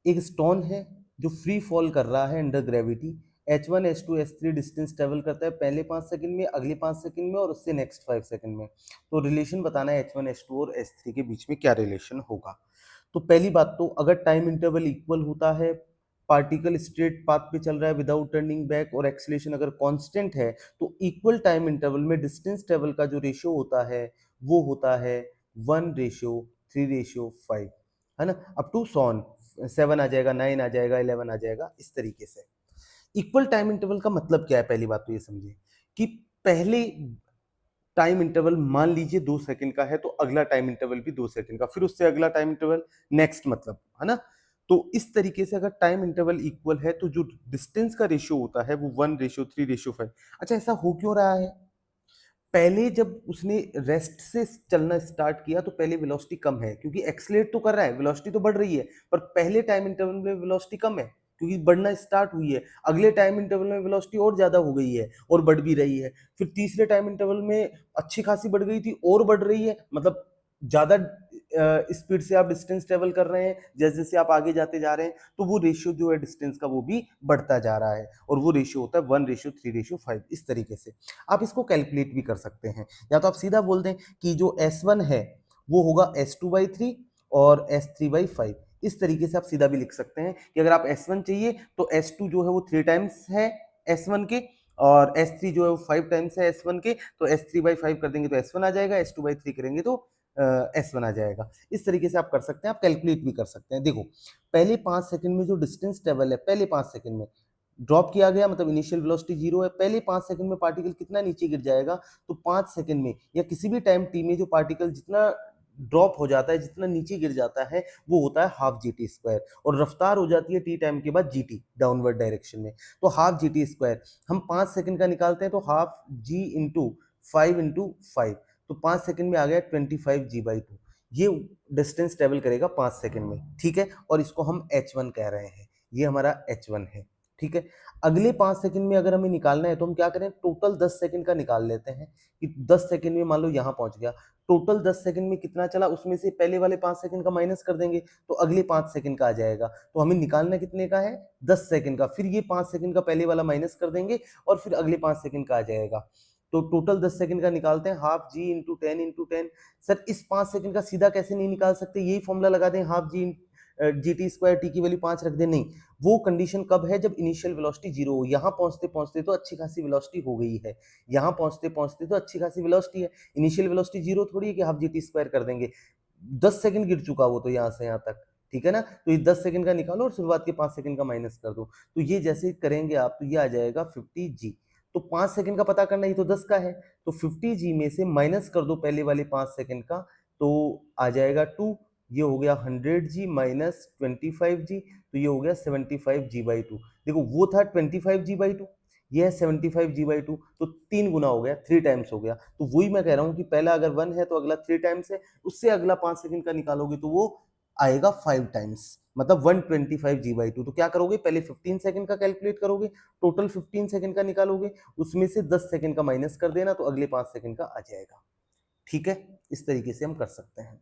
एक स्टोन है जो फ्री फॉल कर रहा है under gravity, H1 H2 H3 distance travel करता है पहले 5 सेकंड में, अगले 5 सेकंड में और उससे नेक्स्ट 5 सेकंड में। तो रिलेशन बताना है H1 H2 और H3 के बीच में क्या रिलेशन होगा। तो पहली बात तो अगर टाइम इंटरवल इक्वल होता है, पार्टिकल स्ट्रेट पाथ पे चल रहा है विदाउट टर्निंग बैक और एक्सीलरेशन अगर कांस्टेंट है, तो इक्वल टाइम इंटरवल में डिस्टेंस ट्रेवल का जो रेशियो होता है वो होता है 1:3:5, है ना। अप टू सॉन 7 आ जाएगा, 9 आ जाएगा, 11 आ जाएगा, इस तरीके से। इक्वल टाइम इंटरवल का मतलब क्या है, पहली बात तो ये समझिए कि पहले टाइम इंटरवल मान लीजिए 2 सेकंड का है तो अगला टाइम इंटरवल भी 2 सेकंड का, फिर उससे अगला टाइम इंटरवल नेक्स्ट, मतलब, है ना। तो इस तरीके से अगर टाइम इंटरवल इक्वल है तो जो डिस्टेंस का रेशियो होता है वो 1:3:5। अच्छा, ऐसा हो क्यों रहा है? पहले जब उसने रेस्ट से चलना स्टार्ट किया तो पहले वेलोसिटी कम है क्योंकि एक्सलेट तो कर रहा है, वेलोसिटी तो बढ़ रही है, पर पहले टाइम इंटरवल में वेलोसिटी कम है क्योंकि बढ़ना स्टार्ट हुई है। अगले टाइम इंटरवल में वेलोसिटी और ज्यादा हो गई है और बढ़ भी रही है। फिर तीसरे टाइम इंटरवल में अच्छी खासी बढ़ गई थी और बढ़ रही है, मतलब ज्यादा स्पीड से आप डिस्टेंस ट्रेवल कर रहे हैं, जैसे जैसे आप आगे जाते जा रहे हैं तो वो रेशियो जो है डिस्टेंस का वो भी बढ़ता जा रहा है और वो रेशियो होता है 1:3:5। इस तरीके से आप इसको कैलकुलेट भी कर सकते हैं, या तो आप सीधा बोल दें कि जो S1 है वो होगा S2/3 और S3/5। इस तरीके से आप सीधा भी लिख सकते हैं कि अगर आप S1 चाहिए तो S2 जो है वो 3 टाइम्स है S1 के, और S3 जो है वो 5 टाइम्स है S1 के, तो S3/5 कर देंगे तो S1 आ जाएगा, S2/3 करेंगे तो S1 आ जाएगा। इस तरीके से आप कर सकते हैं, आप कैलकुलेट भी कर सकते हैं। देखो, पहले 5 सेकंड में जो डिस्टेंस ट्रेवल है, पहले 5 सेकंड में ड्रॉप किया गया, मतलब इनिशियल वेलोसिटी 0 है, पहले 5 सेकंड में पार्टिकल कितना नीचे गिर जाएगा, तो 5 सेकंड में या किसी भी टाइम टी में जो पार्टिकल जितना ड्रॉप हो जाता है, जितना नीचे गिर जाता है, वो होता है हाफ जी टी स्क्वायर, और रफ्तार हो जाती है टी टाइम के बाद जी टी डाउनवर्ड डायरेक्शन में, तो हाफ जी टी स्क्वायर। हम 5 सेकंड का निकालते हैं तो हाफ जी इंटू 5 तो 5 सेकंड में आ गया 25 g/2। ये डिस्टेंस ट्रेवल करेगा 5 सेकंड में, ठीक है, और इसको हम H1 कह रहे हैं, ये हमारा H1 है, ठीक है। अगले 5 सेकंड में अगर हमें निकालना है तो हम क्या करें, टोटल 10 सेकंड का निकाल लेते हैं कि 10 सेकंड में मान लो यहाँ पहुंच गया, टोटल 10 सेकंड में कितना चला, उसमें से पहले वाले 5 सेकंड का माइनस कर देंगे तो अगले 5 सेकंड का आ जाएगा। तो हमें निकालना कितने का है, 10 सेकंड का, फिर ये 5 सेकंड का पहले वाला माइनस कर देंगे और फिर अगले 5 सेकंड का आ जाएगा। तो टोटल 10 सेकंड का निकालते हैं, हाफ जी इंटू 10 सर इस 5 सेकंड का सीधा कैसे नहीं निकाल सकते, यही फॉर्मूला लगा दें, हाफ जी जी टी स्क्वायर, टी की वैल्यू 5 रख दें, नहीं। वो कंडीशन कब है, जब इनिशियल वेलोसिटी 0 हो। यहाँ पहुंचते पहुंचते तो अच्छी खासी वेलोसिटी हो गई है, यहाँ पहुंचते पहुंचते तो अच्छी खासी वेलोसिटी है, इनिशियल वेलोसिटी 0 थोड़ी है कि हाफ जी टी स्क्वायर कर देंगे। 10 सेकंड गिर चुका वो तो यहाँ से यहाँ तक, ठीक है ना। तो ये 10 सेकंड का निकालो और शुरुआत के 5 सेकंड का माइनस कर दो, तो ये जैसे करेंगे आप तो ये आ जाएगा 50 g। तो 5 सेकंड का पता करना, ही तो 10 का है, तो 50 g में से माइनस कर दो पहले वाले 5 सेकंड का, तो आ जाएगा 2। ये हो गया 100 g माइनस 25 g, तो ये हो गया 75 g/2। देखो वो था 25 g/2, ये है 75 g/2, तो 3 गुना हो गया, 3 टाइम्स हो गया। तो वही मैं कह रहा हूँ कि पहला अगर 1 है तो अगला 3 टाइम्स है, उससे अगला 5 सेकंड का निकालोगे तो वो आएगा 5 टाइम्स, मतलब 125 g/2। तो क्या करोगे, पहले 15 सेकंड का कैलकुलेट करोगे, टोटल 15 सेकंड का निकालोगे, उसमें से 10 सेकंड का माइनस कर देना तो अगले 5 सेकंड का आ जाएगा, ठीक है। इस तरीके से हम कर सकते हैं।